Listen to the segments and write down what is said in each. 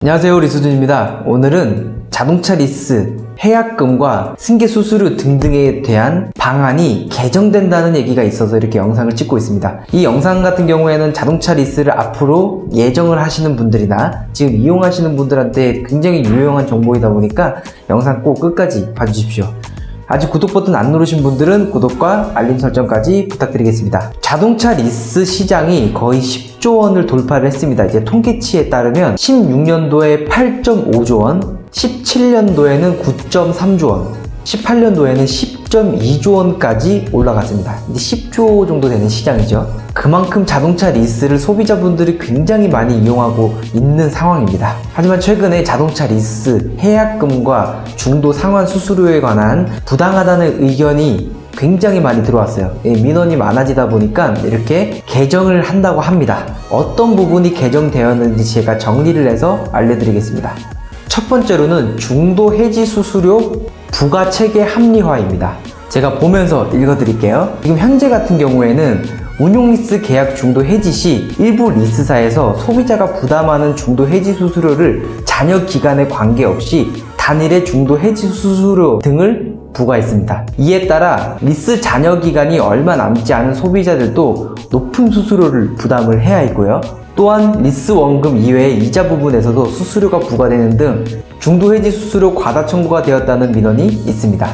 안녕하세요, 리수준입니다. 오늘은 자동차 리스, 해약금과 승계 수수료 등등에 대한 방안이 개정된다는 얘기가 있어서 이렇게 영상을 찍고 있습니다. 이 영상 같은 경우에는 자동차 리스를 앞으로 예정을 하시는 분들이나 지금 이용하시는 분들한테 굉장히 유용한 정보이다 보니까 영상 꼭 끝까지 봐주십시오. 아직 구독 버튼 안 누르신 분들은 구독과 알림 설정까지 부탁드리겠습니다. 자동차 리스 시장이 거의 10조 원을 돌파를 했습니다. 이제 통계치에 따르면 16년도에 8.5조 원, 17년도에는 9.3조 원, 18년도에는 10.2조 원까지 올라갔습니다. 이제 10조 정도 되는 시장이죠. 그만큼 자동차 리스를 소비자분들이 굉장히 많이 이용하고 있는 상황입니다. 하지만 최근에 자동차 리스, 해약금과 중도 상환 수수료에 관한 부당하다는 의견이 굉장히 많이 들어왔어요. 민원이 많아지다 보니까 이렇게 개정을 한다고 합니다. 어떤 부분이 개정되었는지 제가 정리를 해서 알려드리겠습니다. 첫 번째로는 중도 해지 수수료 부과 체계 합리화입니다. 제가 보면서 읽어드릴게요. 지금 현재 같은 경우에는 운용 리스 계약 중도 해지 시 일부 리스사에서 소비자가 부담하는 중도 해지 수수료를 잔여 기간에 관계없이 단일의 중도 해지 수수료 등을 부과했습니다. 이에 따라 리스 잔여 기간이 얼마 남지 않은 소비자들도 높은 수수료를 부담을 해야 했고요. 또한 리스 원금 이외의 이자 부분에서도 수수료가 부과되는 등 중도 해지 수수료 과다 청구가 되었다는 민원이 있습니다.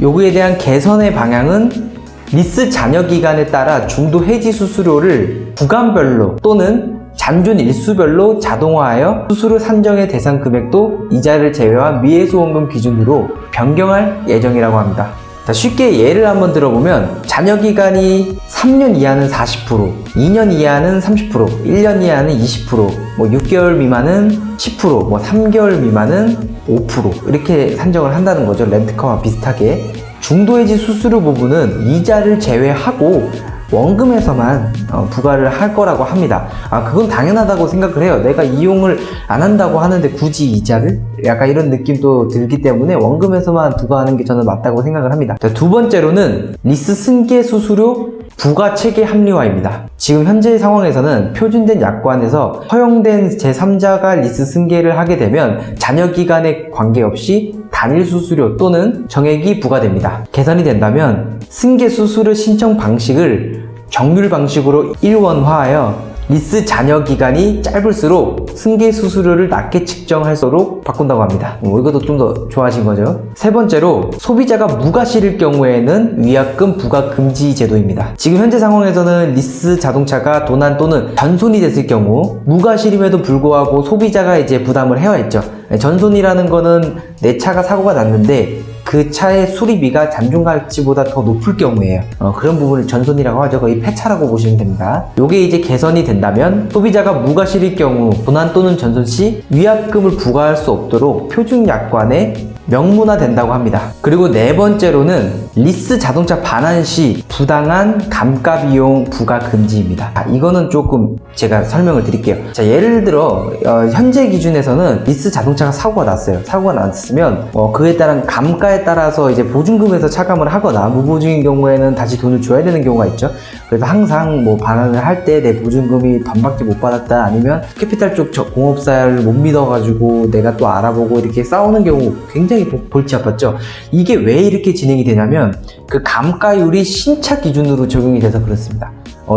요구에 대한 개선의 방향은 리스 잔여 기간에 따라 중도 해지 수수료를 구간별로 또는 잔존 일수별로 자동화하여 수수료 산정의 대상 금액도 이자를 제외한 미해소 원금 기준으로 변경할 예정이라고 합니다. 쉽게 예를 한번 들어보면 잔여 기간이 3년 이하는 40%, 2년 이하는 30%, 1년 이하는 20%, 6개월 미만은 10%, 3개월 미만은 5% 이렇게 산정을 한다는 거죠. 렌트카와 비슷하게. 중도 해지 수수료 부분은 이자를 제외하고 원금에서만 부과를 할 거라고 합니다. 그건 당연하다고 생각을 해요. 내가 이용을 안 한다고 하는데 굳이 이자를? 약간 이런 느낌도 들기 때문에 원금에서만 부과하는 게 저는 맞다고 생각을 합니다. 두 번째로는 리스 승계 수수료 부과 체계 합리화입니다. 지금 현재 상황에서는 표준된 약관에서 허용된 제3자가 리스 승계를 하게 되면 잔여 기간에 관계없이 단일 수수료 또는 정액이 부과됩니다. 개선이 된다면 승계 수수료 신청 방식을 정률 방식으로 일원화하여 리스 잔여 기간이 짧을수록 승계 수수료를 낮게 측정할수록 바꾼다고 합니다. 이것도 좀 더 좋아진 거죠. 세 번째로 소비자가 무가 실일 경우에는 위약금 부과 금지 제도입니다. 지금 현재 상황에서는 리스 자동차가 도난 또는 전손이 됐을 경우 무가 실임에도 불구하고 소비자가 이제 부담을 해야 했죠. 전손이라는 거는 내 차가 사고가 났는데 그 차의 수리비가 잔존 가치보다 더 높을 경우에요. 그런 부분을 전손이라고 하죠. 거의 폐차라고 보시면 됩니다. 요게 이제 개선이 된다면 소비자가 무가 실일 경우 도난 또는 전손 시 위약금을 부과할 수 없도록 표준 약관에 명문화 된다고 합니다. 그리고 네 번째로는 리스 자동차 반환 시 부당한 감가 비용 부과 금지입니다. 이거는 조금 제가 설명을 드릴게요. 자, 예를 들어 현재 기준에서는 리스 자동차가 사고가 났어요. 사고가 났으면 그에 따른 감가에 따라서 이제 보증금에서 차감을 하거나 무보증인 경우에는 다시 돈을 줘야 되는 경우가 있죠. 그래서 항상 반환을 할 때 내 보증금이 반밖에 못 받았다, 아니면 캐피탈 쪽 공업사를 못 믿어가지고 내가 또 알아보고 이렇게 싸우는 경우 굉장히 골치 아팠죠. 이게 왜 이렇게 진행이 되냐면 그 감가율이 신차 기준으로 적용이 돼서 그렇습니다.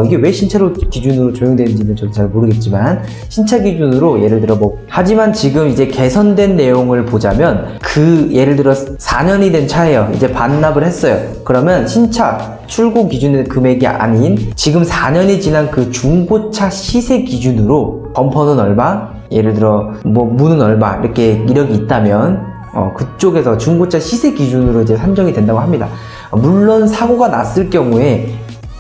이게 왜 신차로 기준으로 적용되는지는 저도 잘 모르겠지만 신차 기준으로 예를 들어 하지만 지금 이제 개선된 내용을 보자면 예를 들어 4년이 된 차예요. 이제 반납을 했어요. 그러면 신차 출고 기준의 금액이 아닌 지금 4년이 지난 그 중고차 시세 기준으로 범퍼는 얼마, 예를 들어 무는 얼마 이렇게 이력이 있다면 그쪽에서 중고차 시세 기준으로 이제 산정이 된다고 합니다. 물론 사고가 났을 경우에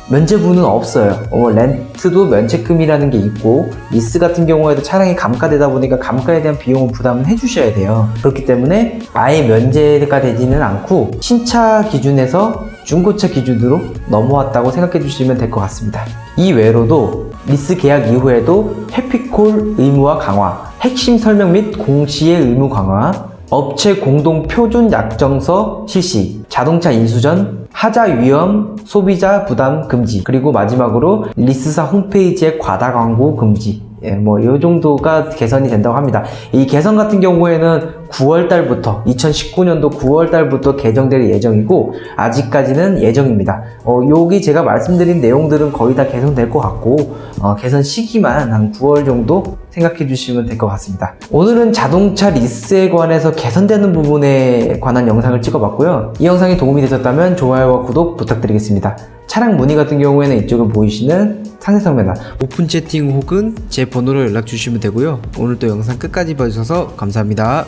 면제부는 없어요. 렌트도 면책금이라는 게 있고 리스 같은 경우에도 차량이 감가되다 보니까 감가에 대한 비용은 부담을 해주셔야 돼요. 그렇기 때문에 아예 면제가 되지는 않고 신차 기준에서 중고차 기준으로 넘어왔다고 생각해 주시면 될 것 같습니다. 이 외로도 리스 계약 이후에도 해피콜 의무화 강화, 핵심 설명 및 공시의 의무 강화, 업체 공동 표준 약정서 실시, 자동차 인수전, 하자 위험, 소비자 부담 금지, 그리고 마지막으로 리스사 홈페이지의 과다 광고 금지, 이 정도가 개선이 된다고 합니다. 이 개선 같은 경우에는 9월 달부터 2019년도 9월 달부터 개정될 예정이고 아직까지는 예정입니다. 여기 제가 말씀드린 내용들은 거의 다 개선될 것 같고 개선 시기만 한 9월 정도 생각해 주시면 될 것 같습니다. 오늘은 자동차 리스에 관해서 개선되는 부분에 관한 영상을 찍어봤고요. 이 영상이 도움이 되셨다면 좋아요와 구독 부탁드리겠습니다. 차량 문의 같은 경우에는 이쪽에 보이시는 상세성 메달 오픈 채팅 혹은 제 번호로 연락 주시면 되고요. 오늘도 영상 끝까지 봐주셔서 감사합니다.